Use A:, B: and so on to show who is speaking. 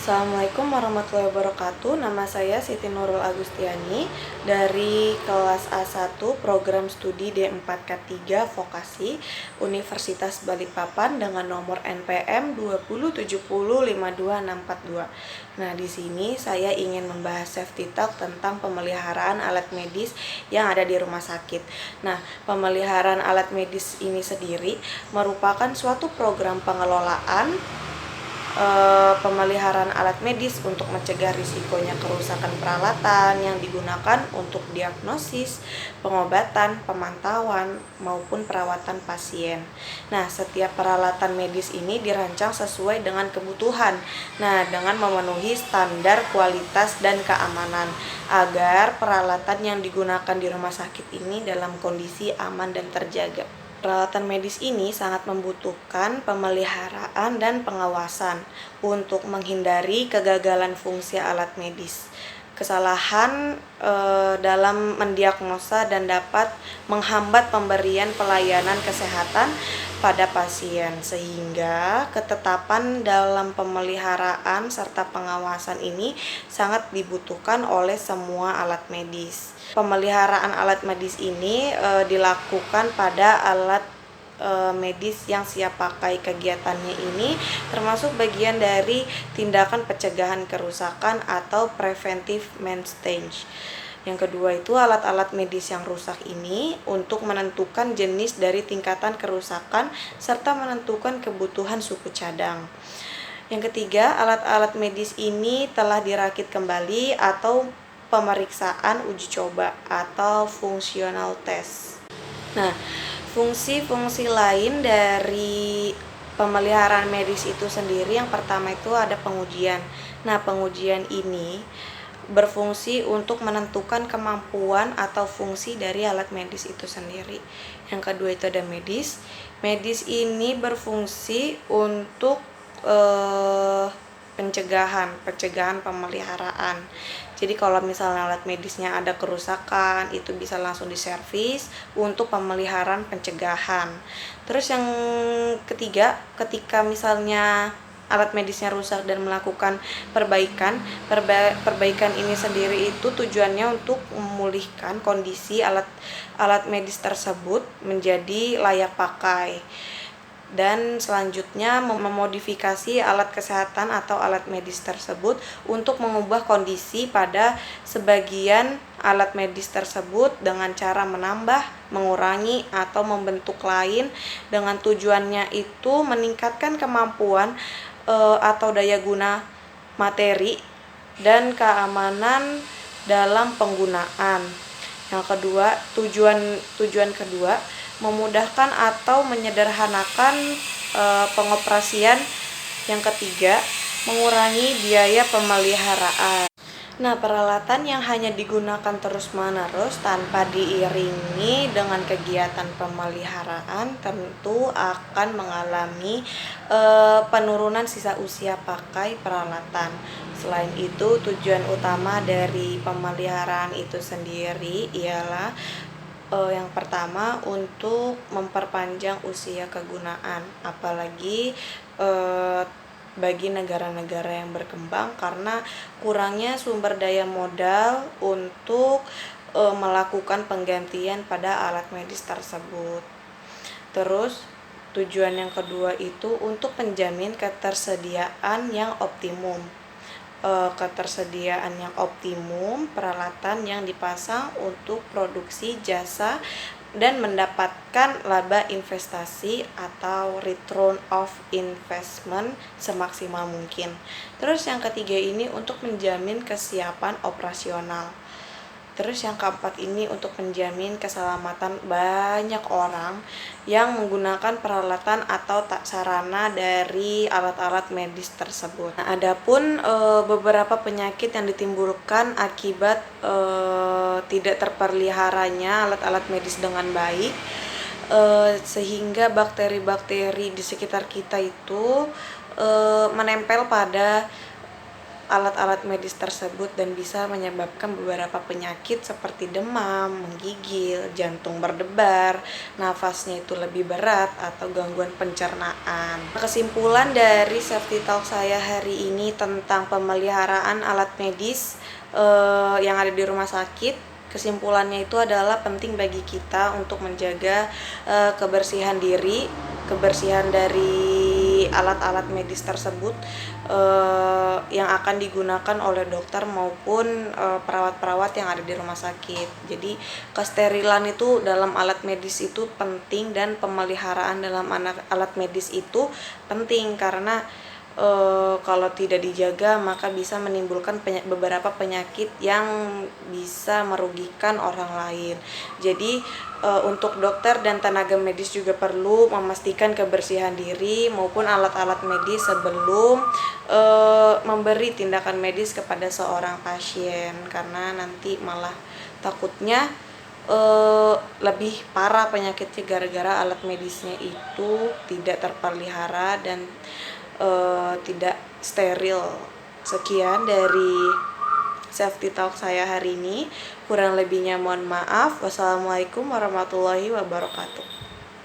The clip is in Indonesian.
A: Assalamualaikum warahmatullahi wabarakatuh. Nama saya Siti Nurul Agustiani dari kelas A1 Program Studi D4K3 Vokasi Universitas Balikpapan dengan nomor NPM 207052642. Nah, di sini saya ingin membahas safety talk tentang pemeliharaan alat medis yang ada di rumah sakit. Nah, pemeliharaan alat medis ini sendiri merupakan suatu program pengelolaan pemeliharaan alat medis untuk mencegah risikonya kerusakan peralatan yang digunakan untuk diagnosis, pengobatan, pemantauan, maupun perawatan pasien. Nah, setiap peralatan medis ini dirancang sesuai dengan kebutuhan. Nah, dengan memenuhi standar kualitas dan keamanan agar peralatan yang digunakan di rumah sakit ini dalam kondisi aman dan terjaga. Peralatan medis ini sangat membutuhkan pemeliharaan dan pengawasan untuk menghindari kegagalan fungsi alat medis, kesalahan dalam mendiagnosa dan dapat menghambat pemberian pelayanan kesehatan pada pasien, sehingga ketetapan dalam pemeliharaan serta pengawasan ini sangat dibutuhkan oleh semua alat medis. Pemeliharaan alat medis ini dilakukan pada alat medis yang siap pakai. Kegiatannya ini termasuk bagian dari tindakan pencegahan kerusakan atau preventive maintenance. Yang kedua itu alat-alat medis yang rusak ini untuk menentukan jenis dari tingkatan kerusakan serta menentukan kebutuhan suku cadang. Yang ketiga, alat-alat medis ini telah dirakit kembali atau pemeriksaan uji coba atau functional test. Nah, fungsi-fungsi lain dari pemeliharaan medis itu sendiri yang pertama itu ada pengujian. Nah, pengujian ini berfungsi untuk menentukan kemampuan atau fungsi dari alat medis itu sendiri. Yang kedua itu ada medis. Medis ini berfungsi untuk pencegahan pemeliharaan. Jadi kalau misalnya alat medisnya ada kerusakan, itu bisa langsung diservis untuk pemeliharaan pencegahan. Terus yang ketiga, ketika misalnya alat medisnya rusak dan melakukan perbaikan ini sendiri itu tujuannya untuk memulihkan kondisi alat medis tersebut menjadi layak pakai. Dan selanjutnya memodifikasi alat kesehatan atau alat medis tersebut untuk mengubah kondisi pada sebagian alat medis tersebut dengan cara menambah, mengurangi, atau membentuk lain dengan tujuannya itu meningkatkan kemampuan atau daya guna materi dan keamanan dalam penggunaan. Yang kedua, tujuan kedua memudahkan atau menyederhanakan pengoperasian. Yang ketiga, mengurangi biaya pemeliharaan. Nah, peralatan yang hanya digunakan terus-menerus tanpa diiringi dengan kegiatan pemeliharaan tentu akan mengalami penurunan sisa usia pakai peralatan. Selain itu, tujuan utama dari pemeliharaan itu sendiri ialah yang pertama untuk memperpanjang usia kegunaan, apalagi bagi negara-negara yang berkembang karena kurangnya sumber daya modal untuk melakukan penggantian pada alat medis tersebut. Terus tujuan yang kedua itu untuk menjamin ketersediaan yang optimum. Peralatan yang dipasang untuk produksi jasa dan mendapatkan laba investasi atau return of investment semaksimal mungkin. Terus yang ketiga ini untuk menjamin kesiapan operasional. Terus yang keempat ini untuk menjamin keselamatan banyak orang yang menggunakan peralatan atau sarana dari alat-alat medis tersebut. Nah, adapun beberapa penyakit yang ditimbulkan akibat tidak terpeliharanya alat-alat medis dengan baik, sehingga bakteri-bakteri di sekitar kita itu menempel pada alat-alat medis tersebut dan bisa menyebabkan beberapa penyakit seperti demam, menggigil, jantung berdebar, nafasnya itu lebih berat, atau gangguan pencernaan. Kesimpulan dari Safety Talk saya hari ini tentang pemeliharaan alat medis yang ada di rumah sakit, kesimpulannya itu adalah penting bagi kita untuk menjaga kebersihan diri, kebersihan dari alat-alat medis tersebut yang akan digunakan oleh dokter maupun perawat-perawat yang ada di rumah sakit. Jadi kesterilan itu dalam alat medis itu penting, dan pemeliharaan dalam alat medis itu penting karena kalau tidak dijaga maka bisa menimbulkan beberapa penyakit yang bisa merugikan orang lain. Jadi untuk dokter dan tenaga medis juga perlu memastikan kebersihan diri maupun alat-alat medis sebelum memberi tindakan medis kepada seorang pasien, karena nanti malah takutnya lebih parah penyakitnya gara-gara alat medisnya itu tidak terpelihara dan tidak steril. Sekian dari Safety Talk saya hari ini. Kurang lebihnya mohon maaf. Wassalamualaikum warahmatullahi wabarakatuh.